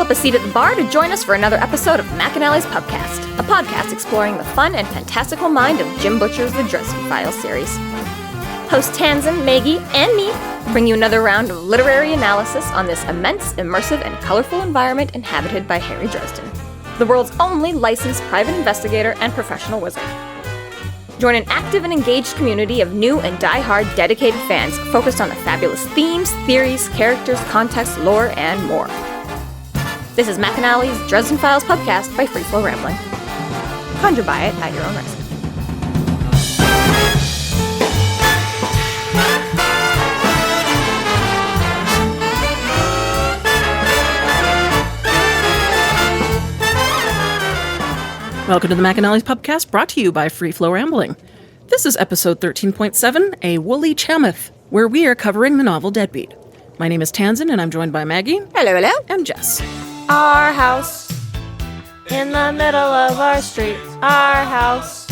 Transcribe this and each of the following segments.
up a seat at the bar to join us for another episode of McAnally's Pubcast, a podcast exploring the fun and fantastical mind of Jim Butcher's The Dresden Files series. Hosts Tanzan, Maggie, and me bring you another round of literary analysis on this immense, immersive, and colorful environment inhabited by Harry Dresden, the world's only licensed private investigator and professional wizard. Join an active and engaged community of new and die-hard dedicated fans focused on the fabulous themes, theories, characters, context, lore, and more. This is McAnally's Dresden Files Pubcast by Free Flow Rambling. Conjure by it at your own risk. Welcome to the McAnally's Pubcast, brought to you by Free Flow Rambling. This is episode 13.7, A Woolly Chammoth, where we are covering the novel Deadbeat. My name is Tanzan, and I'm joined by Maggie. Hello, hello. And Jess. Our house, in the middle of our street, our house.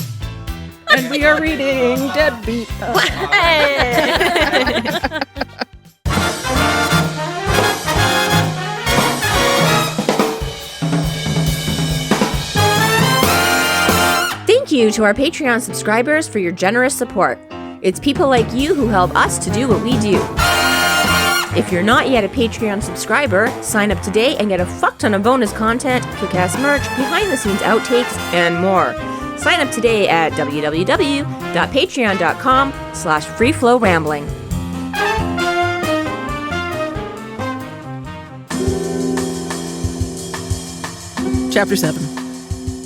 And we are reading Deadbeat. Thank you to our Patreon subscribers for your generous support. It's people like you who help us to do what we do. If you're not yet a Patreon subscriber, sign up today and get a fuck ton of bonus content, kick-ass merch, behind-the-scenes outtakes, and more. Sign up today at www.patreon.com/freeflowrambling. Chapter 7.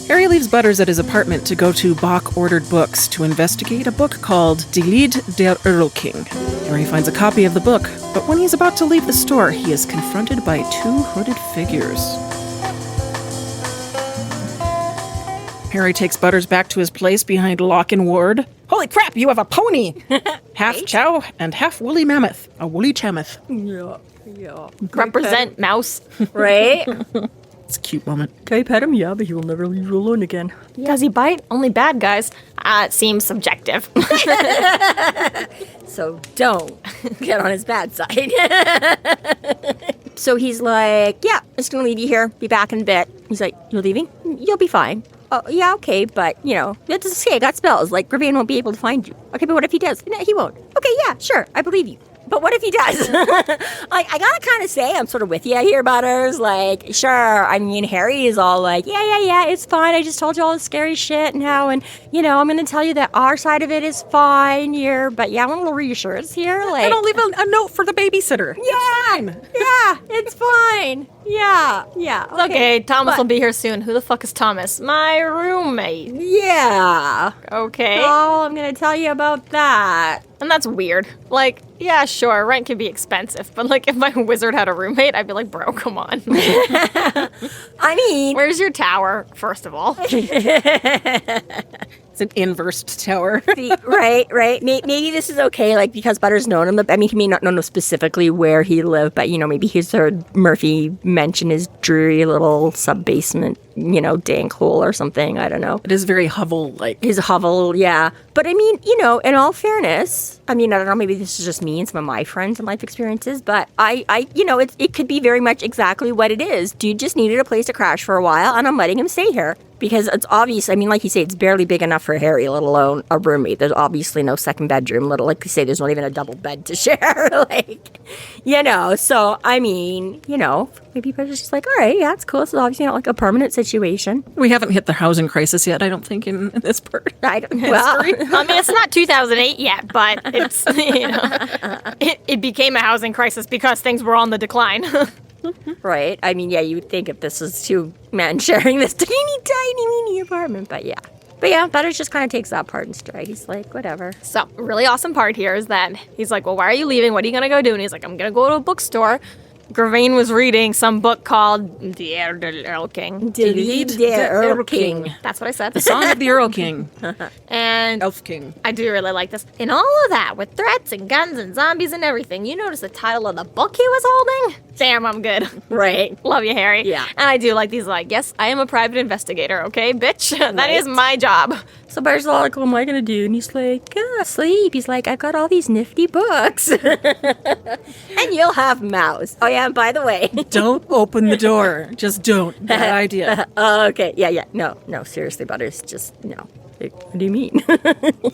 Harry leaves Butters at his apartment to go to Bock Ordered Books to investigate a book called Lied der Erlking. Harry finds a copy of the book, but when he's about to leave the store, he is confronted by two hooded figures. Harry takes Butters back to his place behind lock and ward. Holy crap, you have a pony! Half chow and half woolly mammoth. A woolly chammoth. Yeah. Represent mouse. Right? It's a cute moment. Can I pet him? Yeah, but he will never leave you alone again. Does he bite? Only bad guys. It seems subjective. So don't get on his bad side. So he's like, yeah, I'm just going to leave you here. Be back in a bit. He's like, you're leaving? You'll be fine. Oh, yeah, okay, but, you know, that's okay, I got spells. Like, Gravane won't be able to find you. Okay, but what if he does? No, he won't. Okay, yeah, sure, I believe you. But what if he does? I gotta kind of say I'm sort of with you here, Butters. Like, sure, I mean, Harry is all like, yeah, it's fine. I just told you all this scary shit and how, and, you know, I'm going to tell you that our side of it is fine here. But, yeah, I want a little reassurance here. Like, And I'll leave a note for the babysitter. Yeah, It's fine. Yeah, it's fine. Yeah. Okay, Thomas will be here soon. Who the fuck is Thomas? My roommate. Yeah. Okay. Oh, I'm going to tell you about that. And that's weird. Like, yeah, sure, rent can be expensive, but like if my wizard had a roommate, I'd be like, bro, come on. I mean, Where's your tower, first of all? It's an inversed tower. right. Maybe this is okay, like, because Butters known him. I mean, he may not know specifically where he lived, but, you know, maybe he's heard Murphy mention his dreary little sub-basement, you know, dank hole or something. I don't know. It is very hovel-like. His hovel, yeah. But, I mean, you know, in all fairness, I mean, I don't know, maybe this is just me and some of my friends and life experiences, but I you know, it could be very much exactly what it is. Dude just needed a place to crash for a while, and I'm letting him stay here. Because it's obvious, I mean, like you say, it's barely big enough for Harry, let alone a roommate. There's obviously no second bedroom, like you say, there's not even a double bed to share. Like, you know, so, I mean, you know, maybe people are just like, all right, yeah, it's cool. It's obviously not like a permanent situation. We haven't hit the housing crisis yet, I don't think, in this part. I don't, well, I mean, it's not 2008 yet, but it's, you know, it became a housing crisis because things were on the decline. right. I mean, yeah, you would think if this was two men sharing this teeny apartment, but yeah. But yeah, Butters just kind of takes that part in stride. He's like, whatever. So, really awesome part here is that he's like, well, why are you leaving? What are you going to go do? And he's like, I'm going to go to a bookstore. Gravane was reading some book called Lied der Erlking. Lied der Erlking. That's what I said. The Song of the Earl King. And Elf King. I do really like this. In all of that, with threats and guns and zombies and everything, you notice the title of the book he was holding? Damn, I'm good. Right. Love you, Harry. Yeah. And I do like these, like, yes, I am a private investigator, okay, bitch? That is my job. So Butter's like, what am I going to do? And he's like, sleep. He's like, I've got all these nifty books. And you'll have mouse. Oh, yeah, and by the way. Don't open the door. Just don't. Bad idea. Okay. Yeah. No, seriously, Butters. Just, no. Like, what do you mean?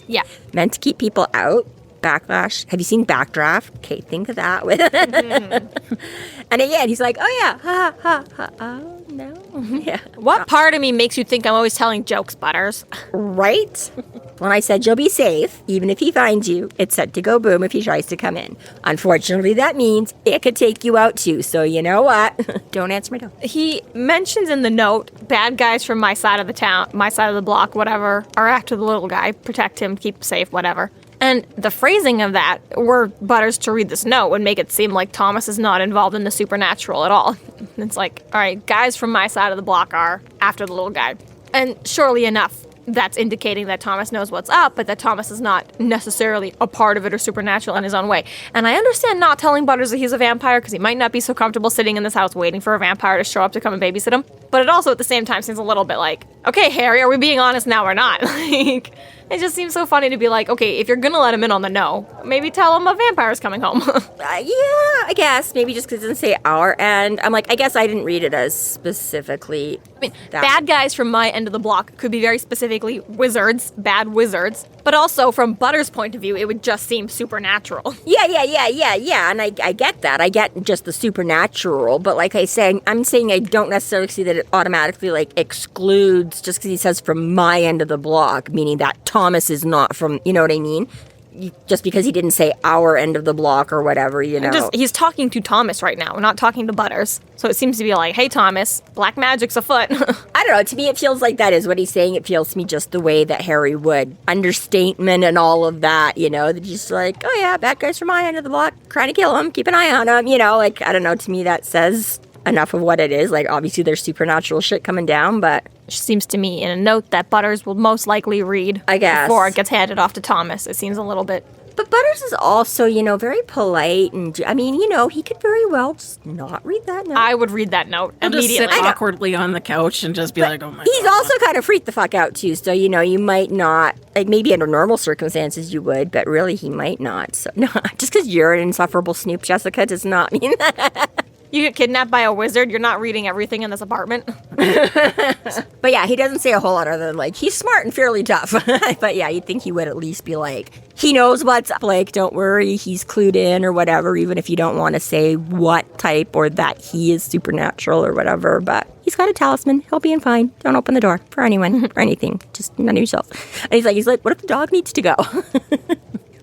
Yeah. Meant to keep people out. Backlash. Have you seen Backdraft? Okay, think of that. And again, he's like, oh yeah, oh no. Yeah. What part of me makes you think I'm always telling jokes, Butters? Right? When I said you'll be safe, even if he finds you, it's set to go boom if he tries to come in. Unfortunately, that means it could take you out too, so you know what? Don't answer my door. He mentions in the note, bad guys from my side of the town, my side of the block, whatever, are after the little guy, protect him, keep him safe, whatever. And the phrasing of that, were Butters to read this note, would make it seem like Thomas is not involved in the supernatural at all. It's like, all right, guys from my side of the block are after the little guy. And surely enough, that's indicating that Thomas knows what's up, but that Thomas is not necessarily a part of it or supernatural in his own way. And I understand not telling Butters that he's a vampire, because he might not be so comfortable sitting in this house waiting for a vampire to show up to come and babysit him. But it also, at the same time, seems a little bit like, okay, Harry, are we being honest now or not? Like, it just seems so funny to be like, okay, if you're gonna let him in on the no, maybe tell him a vampire's coming home. Yeah, I guess. Maybe just because it doesn't say our end. I'm like, I guess I didn't read it as specifically. I mean, bad guys from my end of the block could be very specifically wizards, bad wizards. But also, from Butters' point of view, it would just seem supernatural. Yeah. And I get that. I get just the supernatural. But like I'm saying I don't necessarily see that it automatically, like, excludes just because he says from my end of the block, meaning that Thomas is not from, you know what I mean? Just because he didn't say our end of the block or whatever, you know. He's talking to Thomas right now, not talking to Butters. So it seems to be like, hey, Thomas, black magic's afoot. I don't know. To me, it feels like that is what he's saying. It feels to me just the way that Harry would. Understatement and all of that, you know. That he's like, oh, yeah, bad guys from my end of the block, trying to kill him, keep an eye on him, you know. Like, I don't know. To me, that says enough of what it is. Like, obviously, there's supernatural shit coming down, but seems to me in a note that Butters will most likely read, I guess, before it gets handed off to Thomas. It seems a little bit. But Butters is also, you know, very polite, and I mean, you know, he could very well just not read that note. I would read that note immediately. Just sit awkwardly on the couch and just be like, oh my god. He's also kind of freaked the fuck out too, so you know, you might not, like, maybe under normal circumstances you would, but really he might not. So no, just because you're an insufferable snoop, Jessica, does not mean that. You get kidnapped by a wizard, you're not reading everything in this apartment. But yeah, he doesn't say a whole lot other than, like, he's smart and fairly tough. But yeah, you'd think he would at least be like, he knows what's up, like, don't worry, he's clued in or whatever, even if you don't want to say what type or that he is supernatural or whatever. But he's got a talisman, he'll be in fine. Don't open the door for anyone or anything, just none of yourself. And he's like, what if the dog needs to go?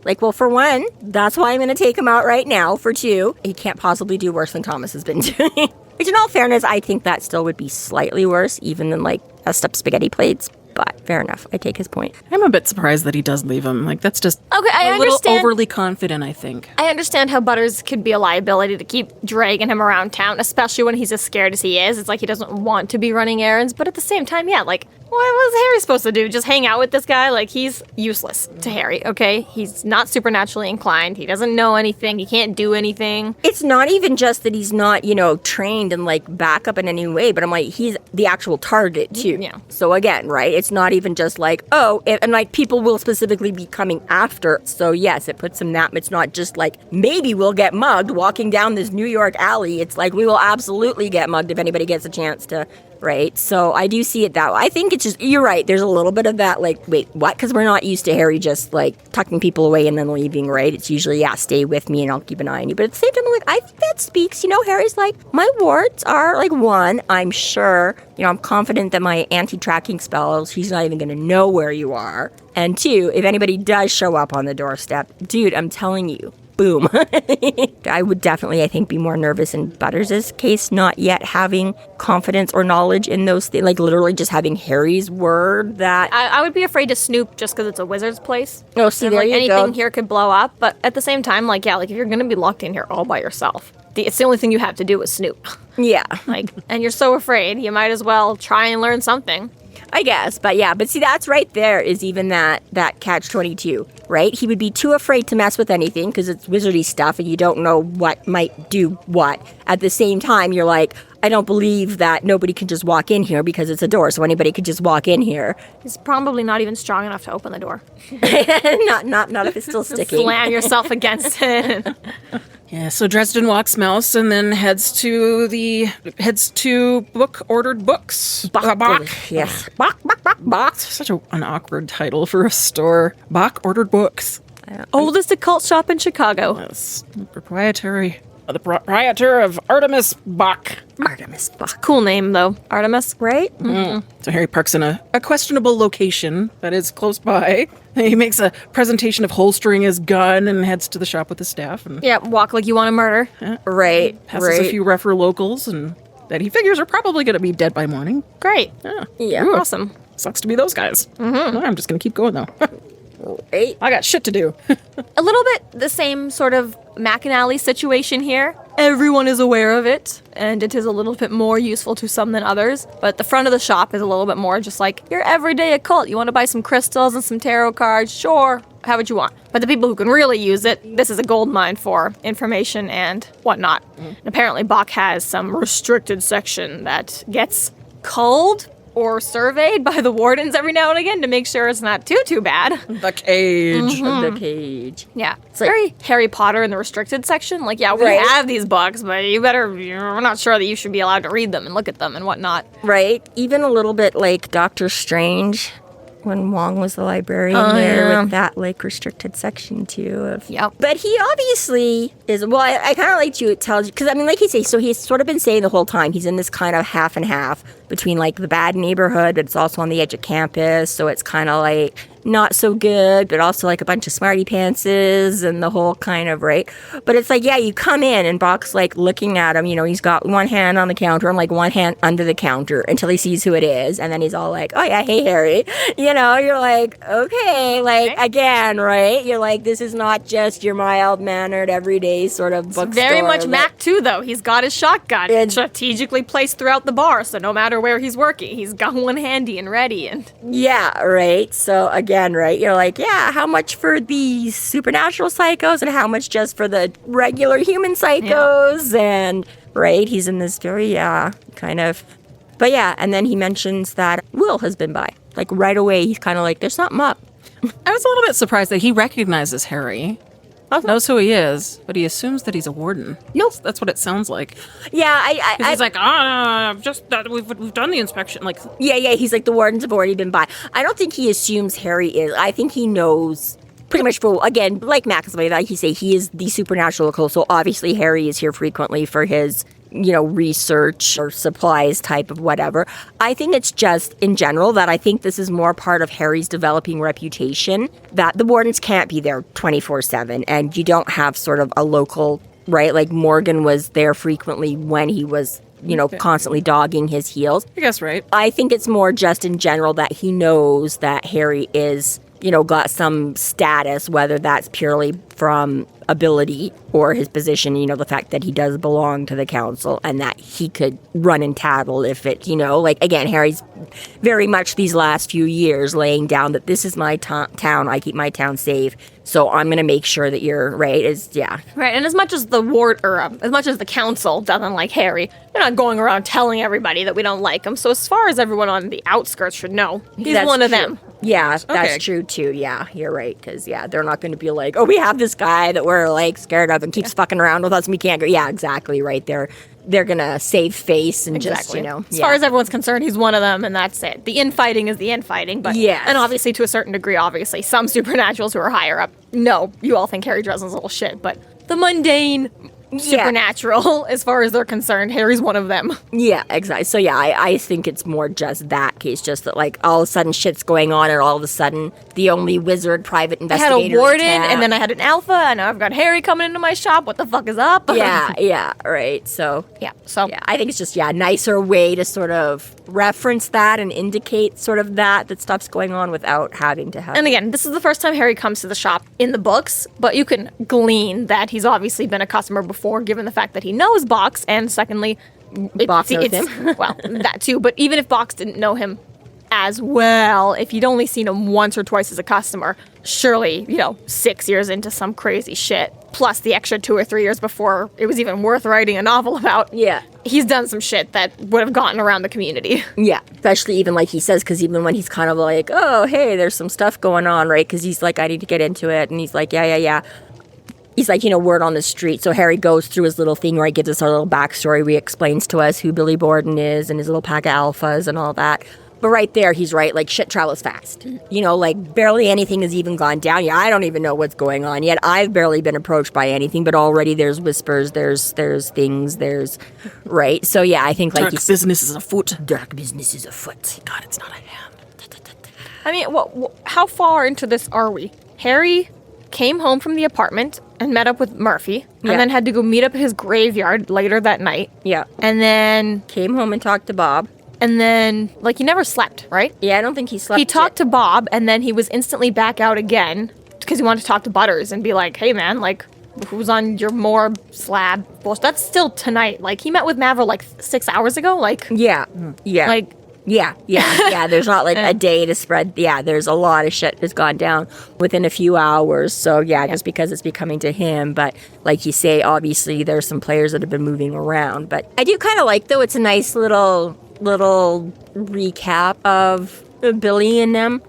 Like, well, for one, that's why I'm going to take him out right now. For two, he can't possibly do worse than Thomas has been doing. Which, in all fairness, I think that still would be slightly worse, even than, like, messed up spaghetti plates. But fair enough. I take his point. I'm a bit surprised that he does leave him. Like, that's just a little overly confident, I think. I understand how Butters could be a liability to keep dragging him around town, especially when he's as scared as he is. It's like he doesn't want to be running errands, but at the same time, yeah, like, what was Harry supposed to do? Just hang out with this guy? Like, he's useless to Harry, okay? He's not supernaturally inclined. He doesn't know anything. He can't do anything. It's not even just that he's not, you know, trained and, like, back up in any way, but I'm like, he's the actual target, too. Yeah. So, again, right? It's not even just like, oh, and, like, people will specifically be coming after. So, yes, it puts him that. It's not just like, maybe we'll get mugged walking down this New York alley. It's like, we will absolutely get mugged if anybody gets a chance to. Right? So I do see it that way. I think it's just, you're right, there's a little bit of that, like, wait, what? Because we're not used to Harry just, like, tucking people away and then leaving, right? It's usually, yeah, stay with me and I'll keep an eye on you. But at the same time, I'm like, I think that speaks, you know, Harry's like, my wards are, like, one, I'm sure, you know, I'm confident that my anti-tracking spells, he's not even going to know where you are. And two, if anybody does show up on the doorstep, dude, I'm telling you, boom. I would definitely, I think, be more nervous in Butters' case, not yet having confidence or knowledge in those things, like literally just having Harry's word that... I would be afraid to snoop just because it's a wizard's place. Oh, see, there you anything go. Here could blow up, but at the same time, like, yeah, like, if you're going to be locked in here all by yourself, it's the only thing you have to do is snoop. Yeah. Like, and you're so afraid, you might as well try and learn something. I guess, but see, that's right there is even that catch-22, right? He would be too afraid to mess with anything because it's wizardy stuff and you don't know what might do what. At the same time, you're like, I don't believe that nobody can just walk in here because it's a door, so anybody could just walk in here. He's probably not even strong enough to open the door. not if it's still sticking. Slam yourself against it. Yeah, so Dresden walks mouse and then heads to Bock Ordered Books. Bock. Yes. Bock. Such an awkward title for a store. Bock Ordered Books. Oldest occult shop in Chicago. Yes. The proprietor of Artemis Bock. Artemis Bock. Cool name, though. Artemis, right? Mm. So Harry parks in a questionable location that is close by. He makes a presentation of holstering his gun and heads to the shop with his staff. And Yeah, walk like you want to murder. Right. passes a few rougher locals and that he figures are probably going to be dead by morning. Great. Yeah. Ooh, Awesome. Sucks to be those guys. No, I'm just going to keep going, though. Right. I got shit to do. A little bit the same sort of McAnally situation here. Everyone is aware of it, and it is a little bit more useful to some than others. But the front of the shop is a little bit more just like your everyday occult. You want to buy some crystals and some tarot cards? Sure, have what you want. But the people who can really use it, this is a gold mine for information and whatnot. And apparently Bock has some restricted section that gets culled or surveyed by the wardens every now and again to make sure it's not too bad. The cage. The cage. Yeah. It's like- very Harry Potter in the restricted section. Like, yeah, we Right. have these books, but we're not sure that you should be allowed to read them and look at them and whatnot. Right. Even a little bit like Doctor Strange when Wong was the librarian there with that like restricted section too. Yep. But he obviously is, well, I kind of like you, it tells you, because I mean, like you say, so he's sort of been saying the whole time, he's in this kind of half and half between like the bad neighborhood, but it's also on the edge of campus. So it's kind of like not so good, but also like a bunch of smarty pantses and the whole kind of, right? But it's like, yeah, you come in and Bock's like looking at him, you know, he's got one hand on the counter and like one hand under the counter until he sees who it is. And then he's all like, oh yeah, hey Harry. You know, you're like, okay, like again, right? You're like, this is not just your mild-mannered everyday sort of bookstore. Very much that- Mac too, though. He's got his shotgun And- strategically placed throughout the bar, so no matter where he's working, he's got one handy and ready. And Yeah, right. So again, right, you're like, yeah, how much for these supernatural psychos and how much just for the regular human psychos? And right, he's in this very, kind of. But yeah, and then he mentions that Will has been by. Like right away, he's kind of like, there's something up. I was a little bit surprised that he recognizes Harry. Knows who he is, but he assumes that he's a warden. Nope. That's what it sounds like. Yeah, He's like, just that we've done the inspection. Like, Yeah, he's like, the wardens have already been by. I don't think he assumes Harry is. I think he knows pretty much for, again, like McAnally, like you say, he is the supernatural occult, so obviously Harry is here frequently for his, you know, research or supplies type of whatever. I think it's just, in general, that I think this is more part of Harry's developing reputation, that the wardens can't be there 24/7, and you don't have sort of a local, right, like Morgan was there frequently when he was, you know, constantly dogging his heels. I guess, right? I think it's more just in general that he knows that Harry is, you know, got some status, whether that's purely from ability or his position, you know, the fact that he does belong to the council and that he could run and tattle if it, you know, like, again, Harry's very much these last few years laying down that this is my town, I keep my town safe, so I'm going to make sure that you're, right, right, and as much as the as much as the council doesn't like Harry, they're not going around telling everybody that we don't like him. So as far as everyone on the outskirts should know, he's That's one of true. them. Yeah, that's Okay. true too. Yeah, you're right. Because, yeah, they're not going to be like, oh, we have this guy that we're like scared of and keeps fucking around with us and we can't go. Yeah, exactly. Right. They're going to save face and just, you know. As far as everyone's concerned, he's one of them, and that's it. The infighting is the infighting, but Yes. and obviously to a certain degree, obviously some supernaturals who are higher up. No, you all think Harry Dresden's a little shit, but the mundane supernatural, as far as they're concerned, Harry's one of them. Yeah, exactly. So, yeah, I think it's more just that case, just that, like, all of a sudden shit's going on and all of a sudden the only wizard private I had investigator a warden, in town- and then I had an alpha, and now I've got Harry coming into my shop. What the fuck is up? Yeah, right. So, So yeah, I think it's just, a nicer way to sort of reference that and indicate sort of that stuff's going on without having to have. And again, this is the first time Harry comes to the shop in the books, but you can glean that he's obviously been a customer before, given the fact that he knows Box, and secondly, Box knows him. well, that too, but even if Box didn't know him as well. If you'd only seen him once or twice as a customer, surely, 6 years into some crazy shit, plus the extra 2 or 3 years before it was even worth writing a novel about. Yeah. He's done some shit that would have gotten around the community. Yeah, especially even like he says, because even when he's kind of like, oh, hey, there's some stuff going on, right? Because he's like, I need to get into it. And he's like, yeah. He's like, word on the street. So Harry goes through his little thing where he gives us our little backstory, where he explains to us who Billy Borden is and his little pack of alphas and all that. But right there, he's right, like, shit travels fast. Like, barely anything has even gone down yet. I don't even know what's going on yet. I've barely been approached by anything, but already there's whispers, there's things, right? So, yeah, I think, like... Dark business is afoot. Dark business is afoot. God, it's not a hand. I mean, how far into this are we? Harry came home from the apartment and met up with Murphy, and then had to go meet up at his graveyard later that night. Yeah. And then... Came home and talked to Bob. And then, he never slept, right? Yeah, I don't think he slept. He talked to Bob, and then he was instantly back out again because he wanted to talk to Butters and be like, hey, man, who's on your morb slab? Well, that's still tonight. He met with Maverick, 6 hours ago. Yeah. Yeah. Yeah. There's not, a day to spread. Yeah, there's a lot of shit that's gone down within a few hours. So, yeah, just because it's becoming to him. But, like you say, obviously, there's some players that have been moving around. But I do kind of like, though, it's a nice little recap of Billy and them.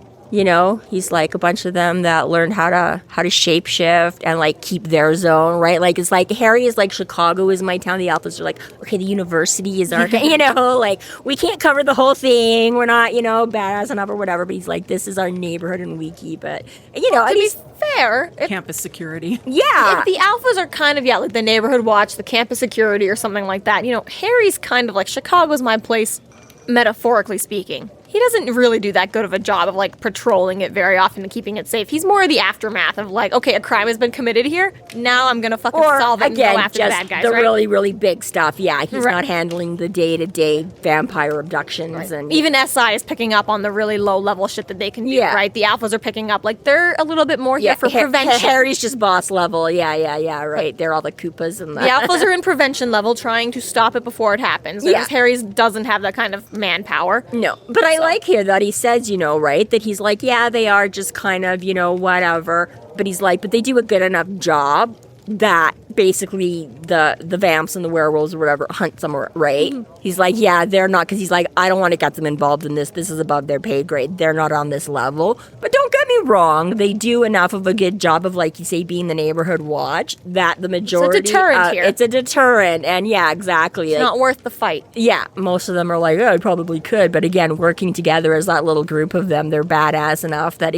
He's like a bunch of them that learned how to shapeshift and keep their zone, right? It's like Harry is like Chicago is my town. The Alphas are like, okay, the university is our we can't cover the whole thing. We're not, badass enough or whatever. But he's like, this is our neighborhood and we keep it. To be fair, campus security. Yeah. If the Alphas are kind of like the neighborhood watch, the campus security, or something like that, Harry's kind of like Chicago's my place, metaphorically speaking. He doesn't really do that good of a job of patrolling it very often and keeping it safe. He's more the aftermath of okay, a crime has been committed here. Now I'm gonna fucking solve it and go after the bad guys. The right? really, really big stuff. Yeah, he's not handling the day-to-day vampire abductions and even SI is picking up on the really low-level shit that they can do. Yeah. Right, the Alphas are picking up they're a little bit more here for prevention. Harry's just boss level. Yeah. Right, they're all the Koopas and the Alphas are in prevention level, trying to stop it before it happens. Whereas Harry's doesn't have that kind of manpower. No, but I like here that he says, right, that he's like, yeah, they are just kind of, whatever. But he's like, but they do a good enough job that basically the vamps and the werewolves or whatever hunt them, right? Mm-hmm. He's like, yeah, they're not, because he's like, I don't want to get them involved in this. This is above their pay grade. They're not on this level. But don't get me wrong. They do enough of a good job of, you say, being the neighborhood watch that the majority... It's a deterrent here. It's a deterrent. And yeah, exactly. It's not worth the fight. Yeah, most of them are like, oh, I probably could. But again, working together as that little group of them, they're badass enough that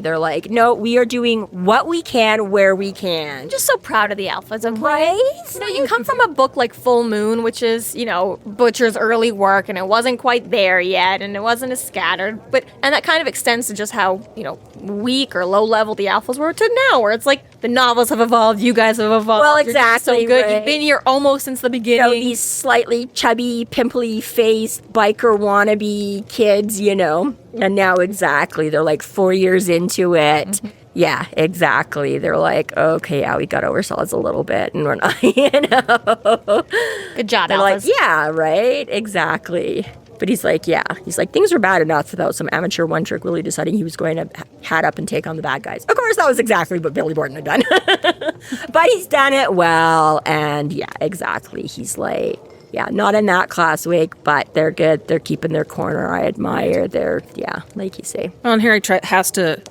they're like, no, we are doing what we can where we can. I'm just so proud of the Alphas. Right? You come from a book like Full Moon, which is, Butcher's early work, and it wasn't quite there yet, and it wasn't as scattered. And that kind of extends to just how, weak or low level the Alphas were to now, where it's the novels have evolved, you guys have evolved. Well, exactly. You're so good. Right. You've been here almost since the beginning. These slightly chubby, pimply faced biker wannabe kids, And now exactly, they're 4 years into it. Mm-hmm. Yeah, exactly. They're like, okay, yeah, we got ourselves a little bit, and we're not, Good job, They're Alphas. Yeah, right? Exactly. But he's like, things were bad enough without some amateur one-trick Willie deciding he was going to hat up and take on the bad guys. Of course, that was exactly what Billy Borden had done. But he's done it well, and yeah, exactly. He's like, yeah, not in that class week, but they're good. They're keeping their corner. I admire their, like you say. Well, and Harry tries to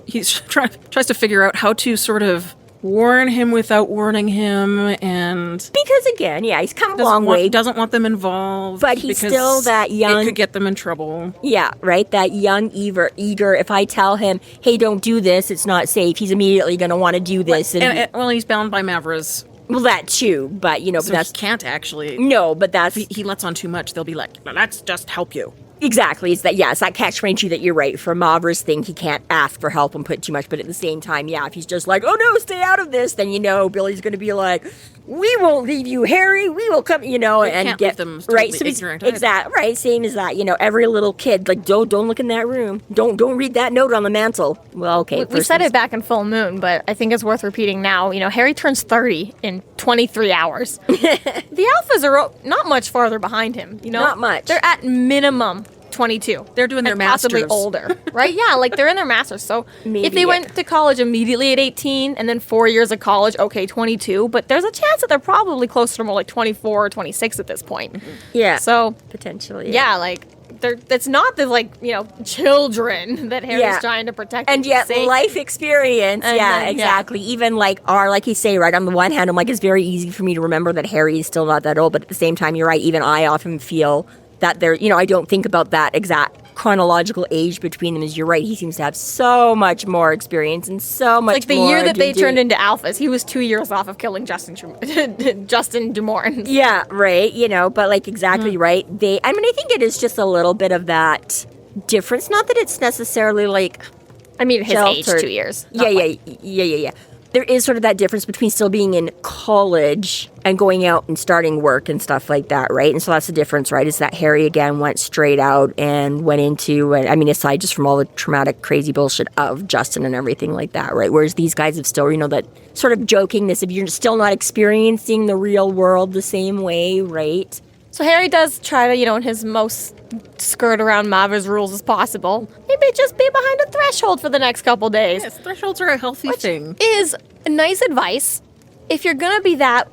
figure out how to sort of warn him without warning him, and because again, he's come a long way. Doesn't want them involved, but he's still that young. It could get them in trouble. Yeah, right. That young, eager. If I tell him, "Hey, don't do this. It's not safe," he's immediately going to want to do this. And he's bound by Mavra's. Well, that too, but so but that's he can't actually. No, but that's he lets on too much. They'll be like, "Let's just help you." Exactly. It's that catch-22 that you're right. For Mavra's thing, he can't ask for help and put too much. But at the same time, if he's just like, oh no, stay out of this, then Billy's going to be like, we won't leave you, Harry. We will come, and can't get leave them right. So ignorant. Exactly. Right. Same as that. Every little kid, don't look in that room. Don't read that note on the mantle. Well, okay. We said it back in Full Moon, but I think it's worth repeating now. Harry turns 30 in 23 hours. The Alphas are not much farther behind him. Not much. They're at minimum 22. They're doing their and possibly masters. older, right? Yeah, like they're in their masters. So Maybe, if they went to college immediately at 18 and then 4 years of college, okay, 22. But there's a chance that they're probably closer to more like 24 or 26 at this point. Yeah. So Potentially. yeah, like it's not the like, you know, children that Harry's Yeah. trying to protect. And yet, save. life experience. And Yeah, then, exactly. Even like like you say, right, on the one hand, I'm like, it's very easy for me to remember that Harry is still not that old. But at the same time, you're right. Even I often feel that I don't think about that exact chronological age between them. As you're right, he seems to have so much more experience and so much Like the more year that they to do. turned into alphas, he was 2 years off of killing Justin Dumorn. Yeah, right. But like exactly right. I think it is just a little bit of that difference. Not that it's necessarily like I mean, his age, sheltered. 2 years. Yeah. There is sort of that difference between still being in college and going out and starting work and stuff like that, right? And so that's the difference, right? Is that Harry again went straight out and went into, aside just from all the traumatic, crazy bullshit of Justin and everything like that, right? Whereas these guys have still, that sort of jokingness of you're still not experiencing the real world the same way, right? So Harry does try to, in his most skirt around Mavra's rules as possible. Maybe just be behind a threshold for the next couple days. Yes, thresholds are a healthy thing. Is nice advice. If you're going to be that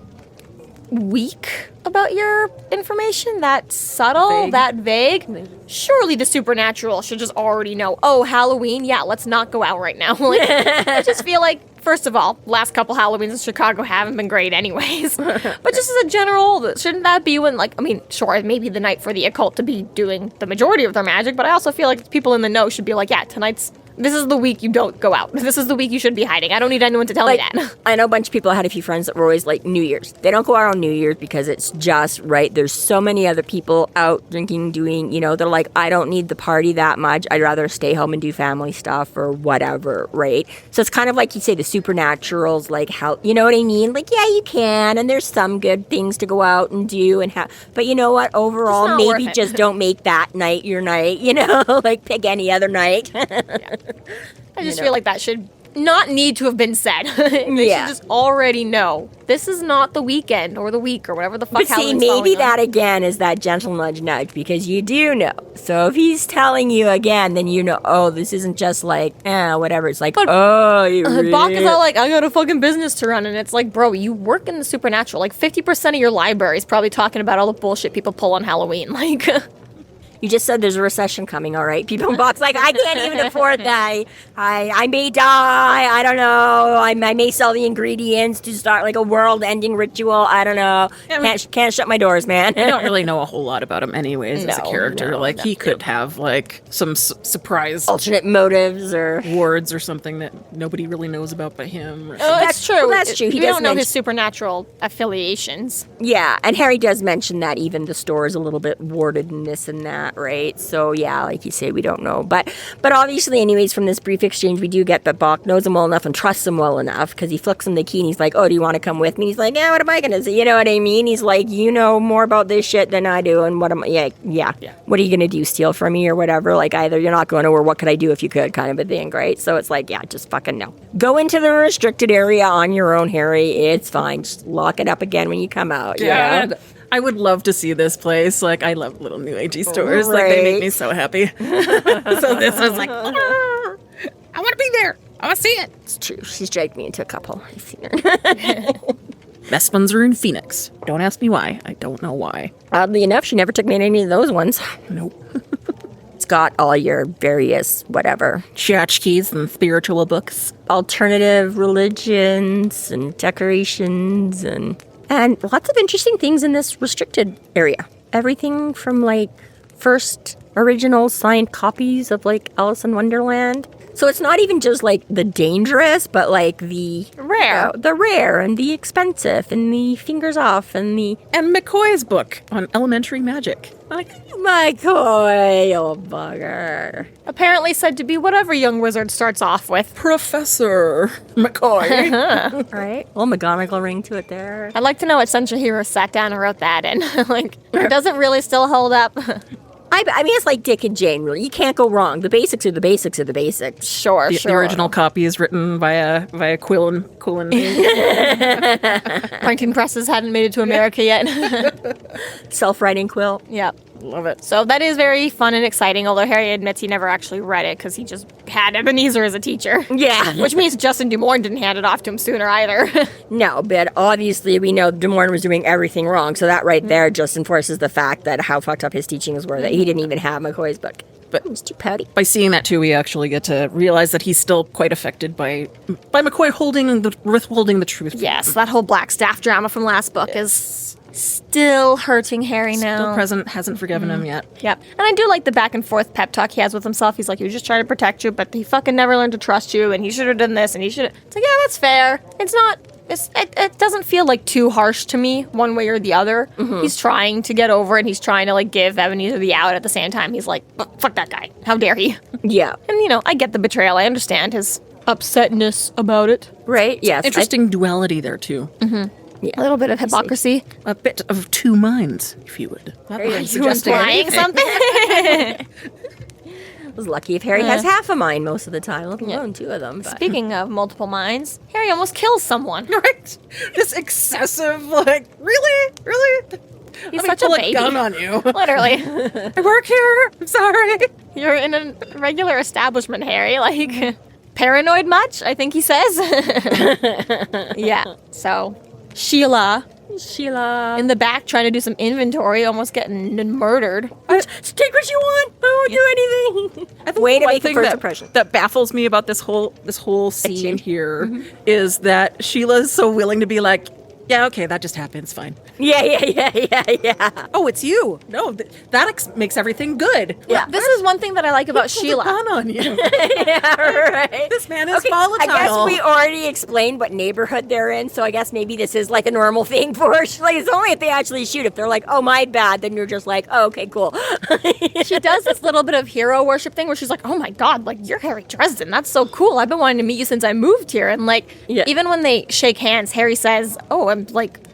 weak about your information, that subtle, that vague, surely the supernatural should just already know, oh, Halloween, yeah, let's not go out right now. Like, I just feel like, first of all, last couple Halloweens in Chicago haven't been great anyways. But just as a general, shouldn't that be when, sure, maybe the night for the occult to be doing the majority of their magic, but I also feel like people in the know should be like, yeah, this is the week you don't go out. This is the week you should be hiding. I don't need anyone to tell me that. I know a bunch of people. I had a few friends that were always like New Year's. They don't go out on New Year's because it's just, right, there's so many other people out drinking, doing, they're like, I don't need the party that much. I'd rather stay home and do family stuff or whatever, right? So it's kind of like you say the supernaturals, like how, you know what I mean? Like, yeah, you can, and there's some good things to go out and do and have, but you know what? Overall, not worth maybe it. just don't make that night your night, like pick any other night. I just feel like that should not need to have been said. They should just already know this is not the weekend or the week or whatever the fuck. But see, Halloween's maybe falling on. that again is that gentle nudge, because you do know. So if he's telling you again, then you know, oh, this isn't just like, whatever. It's like, oh, you really... Bock is all like, I got a fucking business to run. And it's like, bro, you work in the supernatural. Like 50% of your library is probably talking about all the bullshit people pull on Halloween. Like... You just said there's a recession coming, all right? People in Bock's like, I can't even afford that. I may die. I don't know. I may sell the ingredients to start like a world-ending ritual. I don't know. Can't shut my doors, man. I don't really know a whole lot about him anyways as a character. He could have like some surprise alternate motives or wards or something that nobody really knows about but him. Or that's true. Well, that's true. We don't know his supernatural affiliations. Yeah, and Harry does mention that even the store is a little bit warded and this and that, right? So yeah, like you say, we don't know. But obviously, anyways, from this brief exchange, we do get that Bock knows him well enough and trusts him well enough because he flicks him the key and he's like, oh, do you want to come with me? He's like, yeah, what am I going to say? You know what I mean? He's like, you know more about this shit than I do. And what am I, yeah. What are you going to do? Steal from me or whatever? Like either you're not going to, or what could I do if you could kind of a thing, right? So it's like, yeah, just fucking no. Go into the restricted area on your own, Harry. It's fine. Just lock it up again when you come out. Yeah. I would love to see this place. Like, I love little new agey stores. Like, they make me so happy. So this was like, I want to be there. I want to see it. It's true. She's dragged me into a couple. I've seen her. Best ones are in Phoenix. Don't ask me why. I don't know why. Oddly enough, she never took me to any of those ones. Nope. It's got all your various whatever. Tchotchkes and spiritual books. Alternative religions and decorations and lots of interesting things in this restricted area. Everything from like first original signed copies of like Alice in Wonderland. So it's not even just like the dangerous, but like the rare, the rare and the expensive and the fingers off and McCoy's book on elementary magic. Like McCoy, old bugger. Apparently said to be whatever young wizard starts off with. Professor McCoy. Right? Well, McGonagall ring to it there. I'd like to know what Central Hero sat down and wrote that in. Like, it doesn't really still hold up. I mean, it's like Dick and Jane, really. You can't go wrong. The basics are the basics of the basics. Sure. The original copy is written via Quillen. Printing presses hadn't made it to America yet. Self-writing quill. Yep. Love it. So that is very fun and exciting, although Harry admits he never actually read it because he just had Ebenezer as a teacher. Yeah. Which means Justin Dumorne didn't hand it off to him sooner either. No, but obviously we know Des Moines was doing everything wrong, so that right there just enforces the fact that how fucked up his teachings were, that he didn't even have McCoy's book. But he was too pouty. By seeing that too, we actually get to realize that he's still quite affected by McCoy withholding the truth. Yes, that whole black staff drama from last book is still hurting Harry now. Still present, hasn't forgiven him yet. Yep. And I do like the back and forth pep talk he has with himself. He's like, he was just trying to protect you, but he fucking never learned to trust you, and he should have done this, and he should have... It's like, yeah, that's fair. It's not... It doesn't feel like too harsh to me, one way or the other. He's trying to get over it, and he's trying to, like, give Ebenezer the out at the same time. He's like, oh, fuck that guy. How dare he? Yeah. And, you know, I get the betrayal. I understand his upsetness about it. Right? Yes. Interesting duality there too. Yeah. A little bit of hypocrisy. A bit of two minds, if you would. Harry You implying something? was lucky if Harry has half a mind most of the time, let alone two of them. But. Speaking of multiple minds, Harry almost kills someone. Right? This excessive, like, really? He's Let such me pull a baby. gun on you. Literally. I work here. I'm sorry. You're in a regular establishment, Harry. Like, paranoid much, I think he says. Yeah, so Sheila in the back trying to do some inventory, almost getting murdered. Take what you want. I won't do anything. I think Way to one make a thing first that, impression. that baffles me about this whole scene here is that Sheila's so willing to be like, yeah, okay, that just happens, fine. Yeah. Oh, it's you. No, that makes everything good. Yeah, this is one thing that I like about Pull the Sheila. gun on you. Yeah, right. This man is Okay, volatile. I guess we already explained what neighborhood they're in, so I guess maybe this is like a normal thing for her. Like, it's only if they actually shoot. If they're like, oh, my bad, then you're just like, oh, okay, cool. She does this little bit of hero worship thing where she's like, oh my god, like, you're Harry Dresden. That's so cool. I've been wanting to meet you since I moved here. And like, even when they shake hands, Harry says, oh,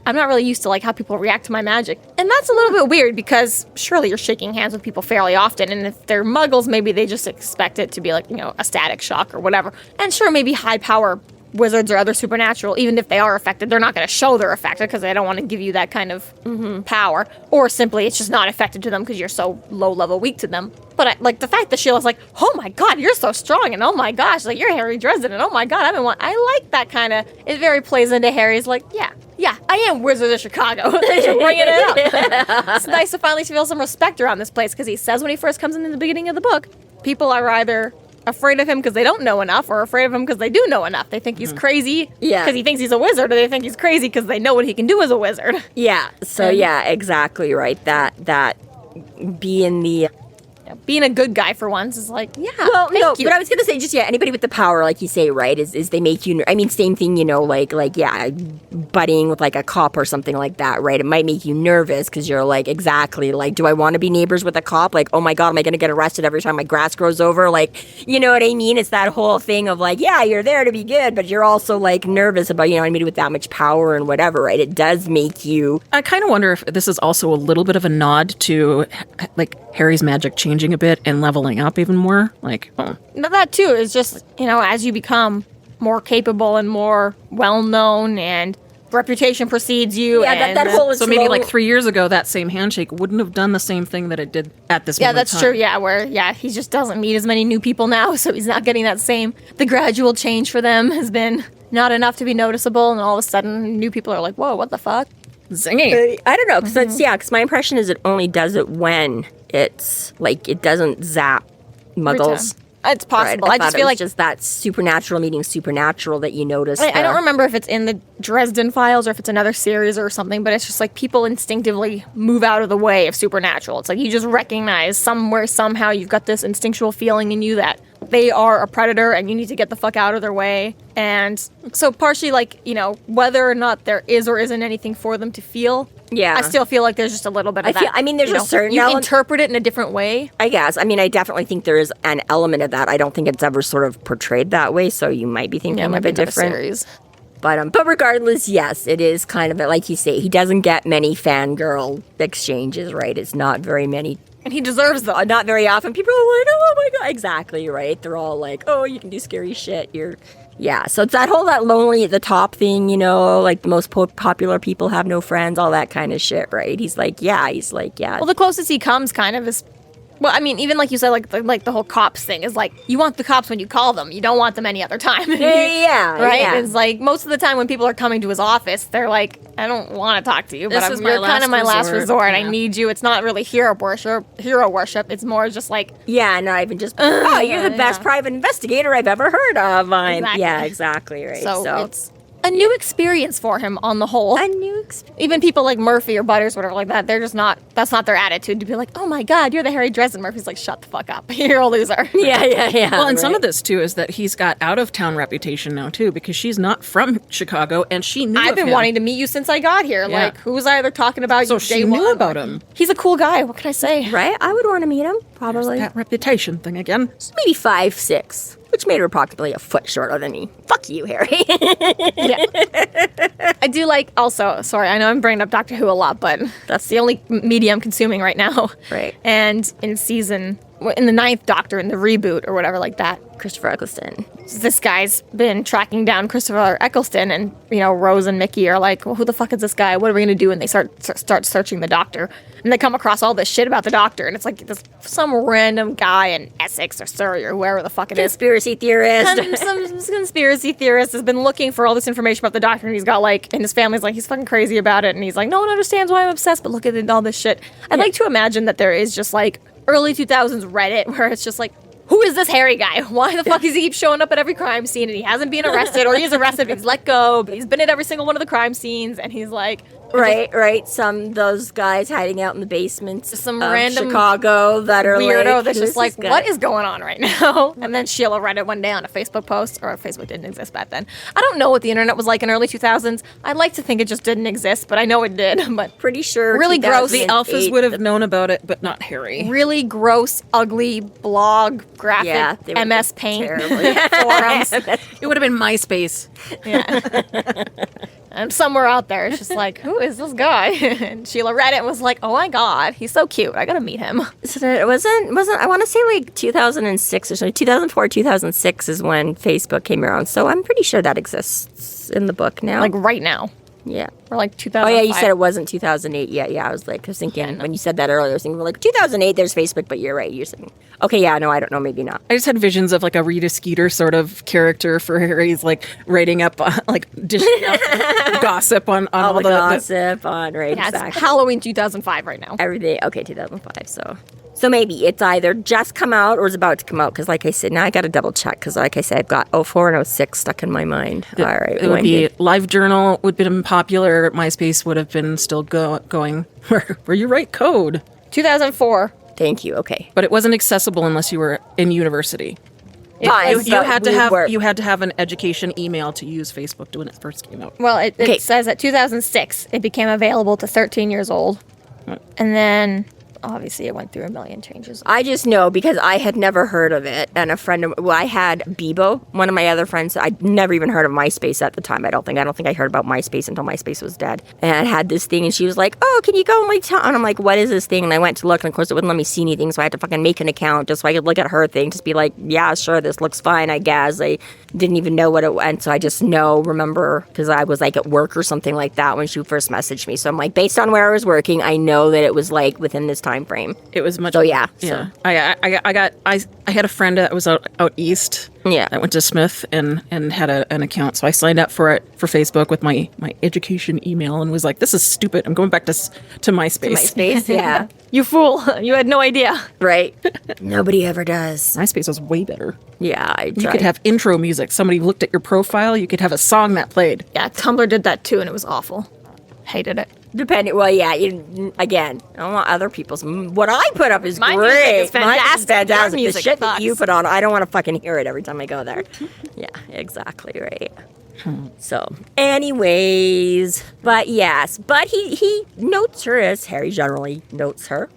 I'm not really used to like how people react to my magic. And that's a little bit weird because surely you're shaking hands with people fairly often, and if they're muggles, maybe they just expect it to be like, you know, a static shock or whatever. And sure, maybe high power wizards or other supernatural, even if they are affected, they're not going to show they're affected because they don't want to give you that kind of power. Or simply it's just not affected to them because you're so low level weak to them. But like the fact that Sheila's like, oh my god, you're so strong, and oh my gosh, like you're Harry Dresden, and oh my god, I like that kind of, it very plays into Harry's like, yeah, I am Wizard of Chicago. Thanks for bringing it up. It's nice to finally feel some respect around this place because he says when he first comes in the beginning of the book, people are either afraid of him because they don't know enough or afraid of him because they do know enough. They think he's crazy because he thinks he's a wizard, or they think he's crazy because they know what he can do as a wizard. Yeah, so yeah, exactly right. That Being a good guy for once is like, well, thank no, you. but I was gonna say, just anybody with the power, like you say, right, is they make you. I mean, same thing, you know, like buddying with like a cop or something like that, right? It might make you nervous because you're like, exactly, like, do I want to be neighbors with a cop? Like, oh my god, am I gonna get arrested every time my grass grows over? Like, you know what I mean? It's that whole thing of like, yeah, you're there to be good, but you're also like nervous about, you know, anybody with that much power and whatever, right? It does make you. I kind of wonder if this is also a little bit of a nod to like Harry's magic changing a bit and leveling up even more. Like, But that too is just, you know, as you become more capable and more well-known and reputation precedes you. Yeah, and that whole so maybe like 3 years ago, that same handshake wouldn't have done the same thing that it did at this moment. Yeah, that's true. Yeah, where, he just doesn't meet as many new people now, so he's not getting that same, the gradual change for them has been not enough to be noticeable, and all of a sudden, new people are like, whoa, what the fuck? Zingy. I don't know, because my impression is it only does it when it's like it doesn't zap muggles. It's possible. Right? I just feel like just that supernatural meeting supernatural that you notice. I don't remember if it's in the Dresden files or if it's another series or something, but it's just like people instinctively move out of the way of supernatural. It's like you just recognize somewhere, somehow you've got this instinctual feeling in you that they are a predator and you need to get the fuck out of their way. And so partially like, you know, whether or not there is or isn't anything for them to feel. Yeah. I still feel like there's just a little bit of that. There's a certain you element. interpret it in a different way. I guess. I mean, I definitely think there is an element of that. I don't think it's ever sort of portrayed that way, so you might be thinking of it different. Series. But regardless, yes, it is kind of, like you say, he doesn't get many fangirl exchanges, right? It's not very many. And he deserves them. Not very often. People are like, oh my god. Exactly, right? They're all like, oh, you can do scary shit. You're Yeah, so it's that lonely at the top thing, you know, like the most popular people have no friends, all that kind of shit, right? He's like, yeah. Well, the closest he comes kind of is, well, I mean, even like you said, like the whole cops thing is like, you want the cops when you call them. You don't want them any other time. Yeah. Right? Yeah. It's like most of the time when people are coming to his office, they're like, I don't want to talk to you, but you're kind of my last resort. Yeah. I need you. It's not really hero worship. It's more just like, yeah, not even just, oh, you're the best private investigator I've ever heard of. Exactly. Yeah, exactly, right. So it's a new experience for him on the whole. Even people like Murphy or Butters, whatever like that, they're just not, that's not their attitude to be like, oh my God, you're the Harry Dresden. Murphy's like, shut the fuck up. You're a loser. Yeah. Well, and some of this, too, is that he's got out-of-town reputation now, too, because she's not from Chicago, and she knew I've been wanting to meet you since I got here. Yeah. Like, who's either talking about So you she day knew one, about him. He's a cool guy. What can I say? Right? I would want to meet him, probably. That reputation thing again. Maybe 5'6", which made her approximately a foot shorter than me. Fuck you, Harry. Yeah. I do like, also, sorry, I know I'm bringing up Doctor Who a lot, but that's the only media I'm consuming right now. Right. And in the 9th Doctor, in the reboot or whatever like that, Christopher Eccleston. this guy's been tracking down Christopher Eccleston, and, you know, Rose and Mickey are like, well, who the fuck is this guy? What are we going to do? And they start searching the Doctor. And they come across all this shit about the Doctor, and it's like some random guy in Essex or Surrey or wherever the fuck it is. Conspiracy theorist. Some conspiracy theorist has been looking for all this information about the Doctor, and he's got like, and his family's like, he's fucking crazy about it, and he's like, no one understands why I'm obsessed, but look at all this shit. I'd like to imagine that there is just like early 2000s Reddit where it's just like, who is this Harry guy? Why the fuck does he keep showing up at every crime scene, and he hasn't been arrested, or he's arrested but he's let go, but he's been at every single one of the crime scenes, and he's like... Right. Those guys hiding out in the basements some of random Chicago that are weirdo like, that's who's just like, this guy? what is going on right now? And then Sheila read it one day on a Facebook post, or Facebook didn't exist back then. I don't know what the internet was like in early 2000s. I'd like to think it just didn't exist, but I know it did. But Pretty sure. Really gross. The 2008, alphas would have known about it, but not Harry. really gross, ugly blog, graphic, Yeah, they were MS Paint terrible. forums. It would have been MySpace. Yeah. And somewhere out there, it's just like, who is this guy? And Sheila read it and was like, oh my God, he's so cute. I gotta meet him. So it wasn't. I want to say like 2006 or so. 2004, 2006 is when Facebook came around. So I'm pretty sure that exists in the book now. Like right now. yeah. Or like 2005. Oh yeah, you said it wasn't 2008 yet. Yeah, I was thinking when you said that earlier, I was thinking like 2008. There's Facebook, but you're right. You're saying okay. Yeah, no, I don't know. Maybe not. I just had visions of like a Rita Skeeter sort of character for Harry's, like writing up, like dishing up gossip on All all the gossip on right. Yeah, exactly. it's Halloween 2005 right now. Everything. Okay, 2005. So maybe it's either just come out or is about to come out. Because like I said, now I got to double check. Because like I said, I've got 04 and 06 stuck in my mind. All right. It would be LiveJournal would have been popular. MySpace would have been still going. Where you write code. 2004. Thank you. Okay. But it wasn't accessible unless you were in university. Fine, You but had to we have were- you had to have an education email to use Facebook when it first came out. Well, it Okay. says that 2006 it became available to 13 years old. And then obviously it went through a million changes. I just know because I had never heard of it, and a friend of I had Bebo, one of my other friends. I'd never even heard of MySpace at the time. I don't think I heard about MySpace until MySpace was dead. And I had this thing, and she was like, "Oh, can you go on my town?" And I'm like, "What is this thing?" And I went to look, and of course it wouldn't let me see anything, so I had to fucking make an account just so I could look at her thing, just be like, "Yeah, sure, this looks fine, I guess." I didn't even know what it was, so I just remember because I was like at work or something like that when she first messaged me. So I'm like, based on where I was working, I know that it was like within this time frame. It was much. So, yeah, yeah. I had a friend that was out east. Yeah. That went to Smith and had an account. So I signed up for it for Facebook with my education email and was like, "This is stupid. I'm going back to MySpace." MySpace, yeah, You fool. You had no idea. right. Nobody ever does. MySpace was way better. Yeah, I You tried. could have intro music. Somebody looked at your profile. You could have a song that played. Yeah, Tumblr did that too, and it was awful. Hated it. Depending, well, yeah. Again, I don't want other people's. What I put up is My great. music is Mine fantastic. fantastic. Your The music shit that sucks. you put on, I don't want to fucking hear it every time I go there. Yeah, exactly right. So, anyways, but yes, but he notes her as Harry generally notes her.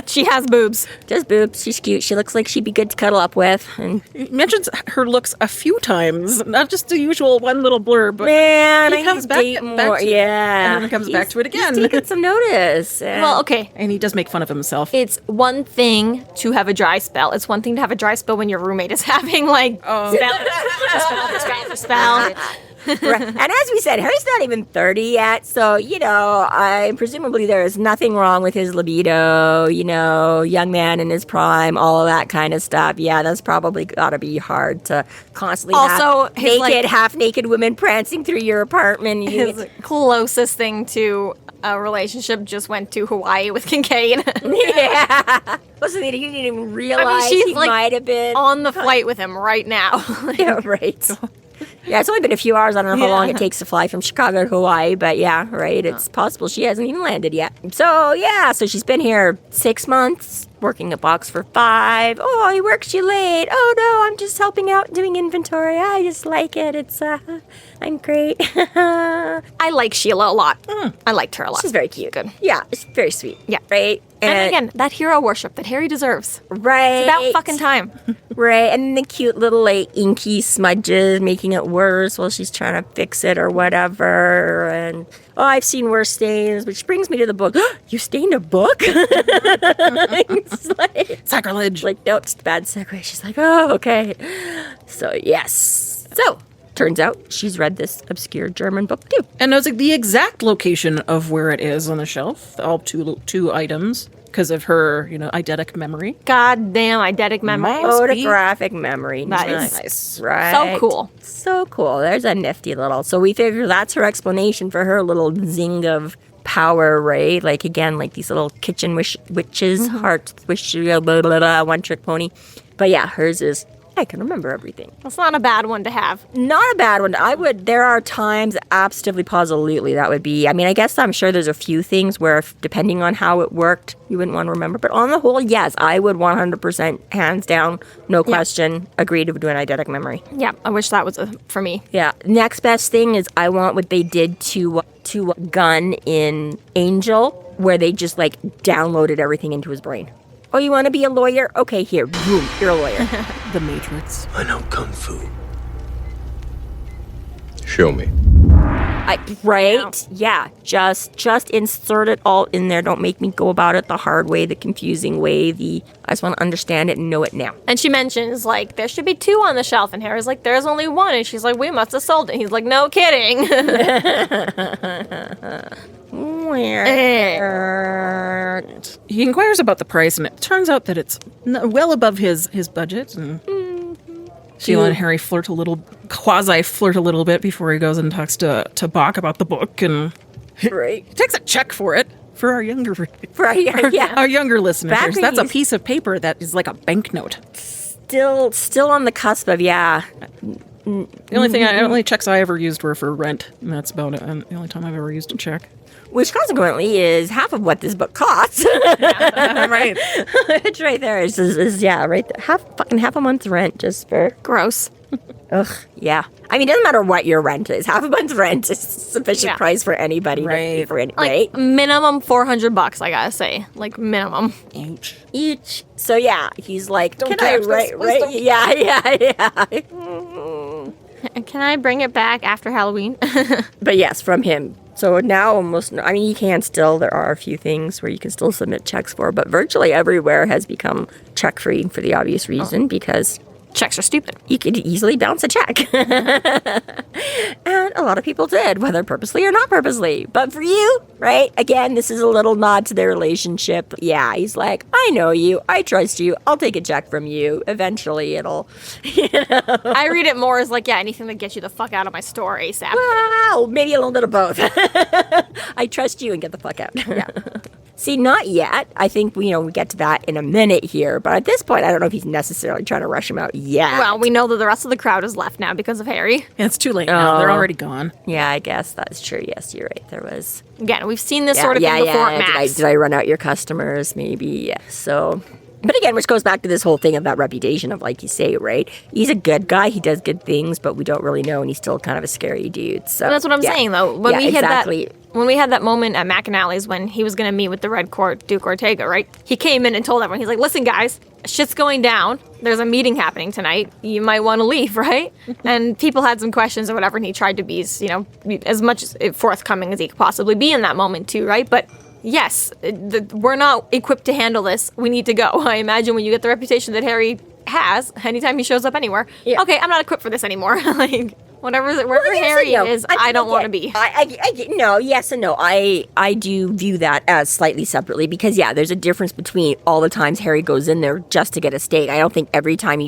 She has boobs. Just boobs. She's cute. She looks like she'd be good to cuddle up with. And He mentions her looks a few times, not just the usual one little blurb, but man, he comes back to to it, yeah, and then comes back to it again. He's taking some notice. Well, okay. And he does make fun of himself. It's one thing to have a dry spell. It's one thing to have a dry spell when your roommate is having spell. Right. And as we said, Harry's not even 30 yet, so, presumably there is nothing wrong with his libido, young man in his prime, all of that kind of stuff. Yeah, that's probably got to be hard to constantly Also, have half-naked women prancing through your apartment. His closest thing to a relationship just went to Hawaii with Kincaid. Yeah. Listen, you didn't even realize he might have been on the flight with him right now. Yeah, right. Yeah, it's only been a few hours. I don't know how long it takes to fly from Chicago to Hawaii, but yeah, right. It's possible she hasn't even landed yet. So yeah, so she's been here 6 months, working at Box for 5. Oh, he works you late. Oh no, I'm just helping out doing inventory. I just like it. It's I'm great. I like Sheila a lot. I liked her a lot. She's very cute. Good. Yeah, it's very sweet. Yeah. Right. And again, that hero worship that Harry deserves. Right. It's about fucking time. Right. And the cute little inky smudges making it worse while she's trying to fix it or whatever. And I've seen worse stains, which brings me to the book. You stained a book? It's like, Sacrilege. like, nope, it's a bad segue. She's like, oh, okay. So yes. So turns out she's read this obscure German book too. And knows the exact location of where it is on the shelf, all two items, because of her, eidetic memory. Goddamn eidetic memory. Photographic memory. That is Nice. Right. so cool. So cool. There's a nifty little. So we figure that's her explanation for her little zing of power, right? Like, again, like these little kitchen witches, heart wish, blah, blah, blah, one trick pony. But yeah, hers is, I can remember everything. That's not a bad one to have. Not a bad one. There are times, absolutely, positively, that would be, I guess I'm sure there's a few things where, depending on how it worked, you wouldn't want to remember. But on the whole, yes, I would 100%, hands down, no question, agree to do an eidetic memory. Yeah, I wish that was for me. Yeah. Next best thing is I want what they did to Gunn in Angel, where they just, downloaded everything into his brain. Oh, you want to be a lawyer? Okay, here. Boom, you're a lawyer. The Matrix. I know Kung Fu. Show me. Right? Yeah. Just insert it all in there. Don't make me go about it the hard way, the confusing way, I just want to understand it and know it now. And she mentions, there should be 2 on the shelf. And Harry's like, there's only 1. And she's like, we must have sold it. He's like, no kidding. He inquires about the price, and it turns out that it's well above his budget. And Sheila and Harry quasi flirt a little bit before he goes and talks to Bock about the book, and Right. he takes a check for it for our younger Yeah. our younger listeners. Back when That's a he's- piece of paper that is like a banknote. Still on the cusp of, yeah. The only checks I ever used were for rent, and that's about it. And the only time I've ever used a check. Which consequently is half of what this book costs. Right. It's right there. It's right there. Half a month's rent just for... Gross. Ugh, yeah. It doesn't matter what your rent is. Half a month's rent is sufficient Yeah. price for anybody. Right. Right? Minimum $400, I gotta say. Minimum. Ouch. Each. So yeah, he's like, Don't can I tax write? this, Right? wisdom. Yeah. Can I bring it back after Halloween? But yes, from him. So now almost, you can still, there are a few things where you can still submit checks for, but virtually everywhere has become check-free for the obvious reason, because Checks are stupid. you could easily bounce a check. And a lot of people did, whether purposely or not purposely. But for you, right? Again, this is a little nod to their relationship. Yeah, he's like, I know you. I trust you. I'll take a check from you. Eventually it'll, I read it more as anything that gets you the fuck out of my store ASAP. Wow, maybe a little bit of both. I trust you and get the fuck out. Yeah. See, not yet. I think we get to that in a minute here. But at this point, I don't know if he's necessarily trying to rush him out yet. Well, we know that the rest of the crowd is left now because of Harry. And it's too late now. They're already gone. Yeah, I guess that's true. Yes, you're right. There was... Again, we've seen this sort of thing before at Max. Did I run out your customers? Maybe. Yeah. So, But again, which goes back to this whole thing of that reputation of, like you say, right? He's a good guy. He does good things, but we don't really know, and he's still kind of a scary dude. So That's what I'm saying, though. When we exactly. had that moment at McAnally's when he was going to meet with the Red Court, Duke Ortega, right? He came in and told everyone, he's like, listen, guys, shit's going down. There's a meeting happening tonight. You might want to leave, right? And people had some questions or whatever, and he tried to be, as much forthcoming as he could possibly be in that moment, too, right? But yes, we're not equipped to handle this. We need to go. I imagine when you get the reputation that Harry has, anytime he shows up anywhere, okay, I'm not equipped for this anymore. Like, wherever Harry is, I don't want to be. Yes and no. I do view that as slightly separately because, there's a difference between all the times Harry goes in there just to get a steak. I don't think every time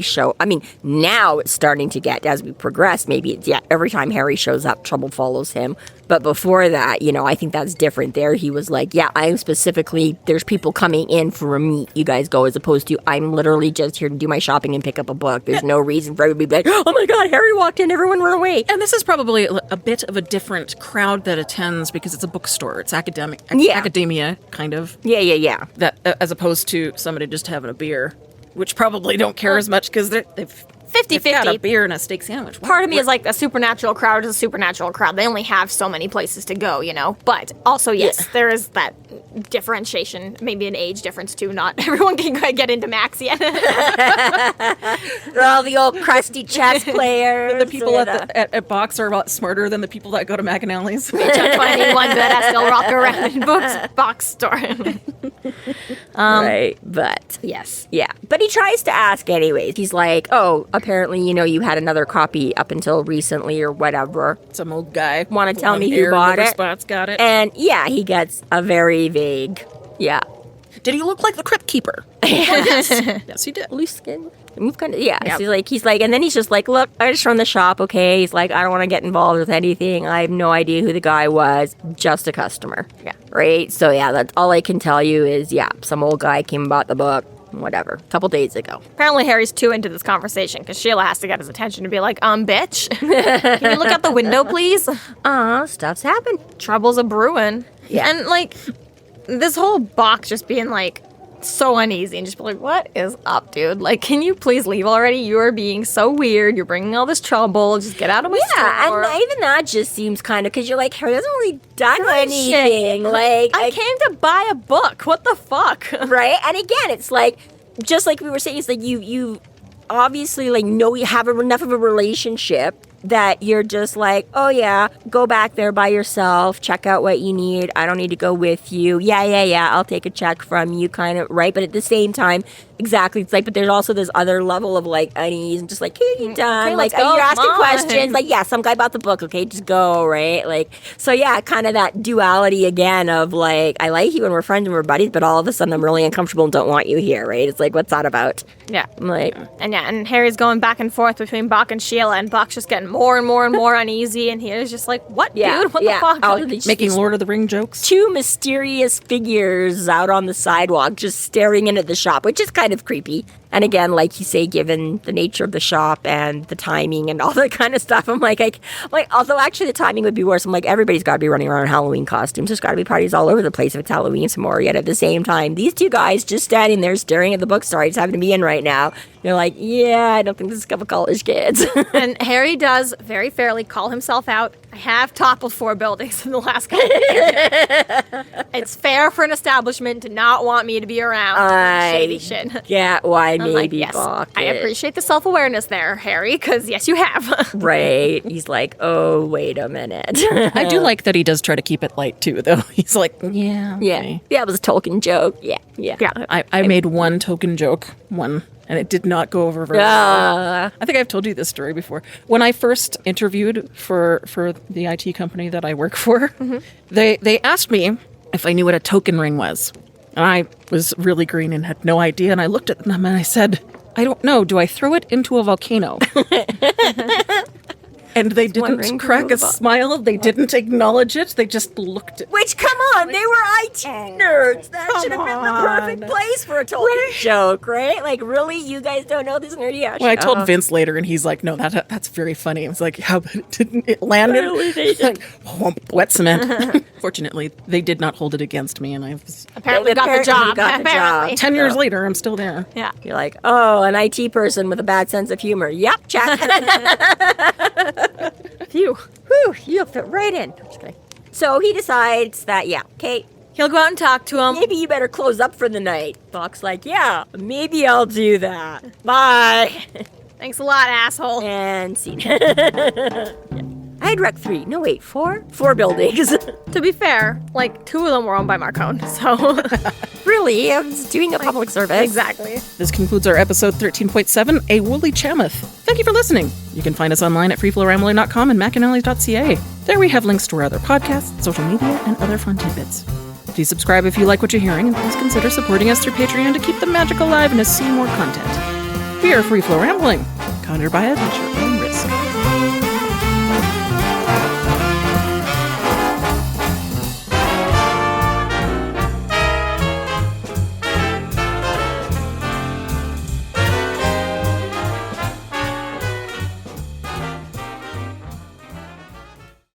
now it's starting to get, as we progress, maybe it's, every time Harry shows up, trouble follows him. But before that, I think that's different. There he was like, I'm specifically, there's people coming in for a meet, you guys go, as opposed to, I'm literally just here to do my shopping and pick up a book. There's no reason for everybody to be like, oh my God, Harry walked in, everyone run away. And this is probably a bit of a different crowd that attends because it's a bookstore. It's academia, kind of. Yeah. That as opposed to somebody just having a beer, which probably don't care as much because they've 50-50. got a beer and a steak sandwich. Part of me is like a supernatural crowd is a supernatural crowd. They only have so many places to go, But also, yes, there is that differentiation, maybe an age difference too. Not everyone can get into Max yet. All the old crusty chess players. The people at Box are a lot smarter than the people that go to McAnally's. Which I'm finding one that I still rock around in Box store. Right, but yes. Yeah, but he tries to ask anyways. He's like, oh, apparently, you had another copy up until recently or whatever. Some old guy. Want to tell me who bought it? Spots got it. And he gets a very vague, Did he look like the Crypt Keeper? Yes, he did. Loose skin. He's like, and then he's just like, look, I just run the shop, okay? He's like, I don't want to get involved with anything. I have no idea who the guy was, just a customer. Yeah. Right? So, that's all I can tell you is, some old guy came and bought the book, whatever, a couple days ago. Apparently Harry's too into this conversation because Sheila has to get his attention to be like, bitch, can you look out the window, please? Stuff's happened. Trouble's a brewing. Yeah. And, like, this whole box just being, like, so uneasy and just be like, what is up, dude? Like, can you please leave already? You are being so weird. You're bringing all this trouble. Just get out of my store. And even that just seems kind of, because you're like, Harry hasn't really done anything. Like, I came to buy a book. What the fuck? Right? And again, it's like, just like we were saying, it's like you obviously, like, know you have enough of a relationship that you're just like, oh yeah, go back there by yourself, check out what you need. I don't need to go with you. Yeah, I'll take a check from you, kind of, right? But at the same time, exactly, it's like, but there's also this other level of like unease and just like, hey, you done? Okay, like, go, you're asking questions. Like, some guy bought the book. Okay, just go, right? Like, so kind of that duality again of like, I like you and we're friends and we're buddies, but all of a sudden I'm really uncomfortable and don't want you here, right? It's like, what's that about? Yeah. I'm like, and Harry's going back and forth between Bock and Sheila, and Bock's just getting more and more and more uneasy, and he's just like, what, dude? What the fuck? Making Lord of the Ring jokes. Two mysterious figures out on the sidewalk just staring in at the shop, which is kind of creepy. And again, like you say, given the nature of the shop and the timing and all that kind of stuff, I'm like, although actually the timing would be worse, I'm like, everybody's got to be running around in Halloween costumes. There's got to be parties all over the place if it's Halloween tomorrow. Yet at the same time, these two guys just standing there staring at the bookstore I just happen to be in right now. They're like, I don't think this is a couple college kids. And Harry does very fairly call himself out. I have toppled 4 buildings in the last couple of years. It's fair for an establishment to not want me to be around shady shit. Yeah, why I'm maybe like, yes, Bock I appreciate the self-awareness there, Harry, because yes, you have. Right. He's like, oh, wait a minute. I do like that he does try to keep it light, too, though. He's like, Yeah, okay. it was a token joke. Yeah. I made one token joke, and it did not go over very well. I think I've told you this story before. When I first interviewed for the IT company that I work for, they asked me if I knew what a token ring was. And I was really green and had no idea. And I looked at them and I said, I don't know. Do I throw it into a volcano? And they didn't crack a smile. They didn't acknowledge it. They just looked at Which, come on, they were IT nerds. That should have been the perfect place for a Tolkien joke, right? Like, really? You guys don't know this nerdy ass? Well, I told Vince later, and he's like, no, that's very funny. I was like, how didn't it land in like, wet cement? Fortunately, they did not hold it against me, and I was... Apparently got the job. 10 years later, I'm still there. Yeah. You're like, oh, an IT person with a bad sense of humor. Yep, check. Phew. Whew, you'll fit right in. I'm just kidding. So he decides that, yeah, Kate, He'll go out and talk to him. maybe you better close up for the night. Bock's like, yeah, maybe I'll do that. Bye. Thanks a lot, asshole. And scene. I had wrecked 3. No, wait, 4? 4 buildings. To be fair, like 2 of them were owned by Marcone, so... Really? I was doing a public service. Exactly. This concludes our episode 13.7, A Woolly Chammoth. Thank you for listening. You can find us online at freeflowrambling.com and McAnally.ca. There we have links to our other podcasts, social media, and other fun tidbits. Please subscribe if you like what you're hearing, and please consider supporting us through Patreon to keep the magic alive and to see more content. We are Free Flow Rambling. Conquer by at your own risk.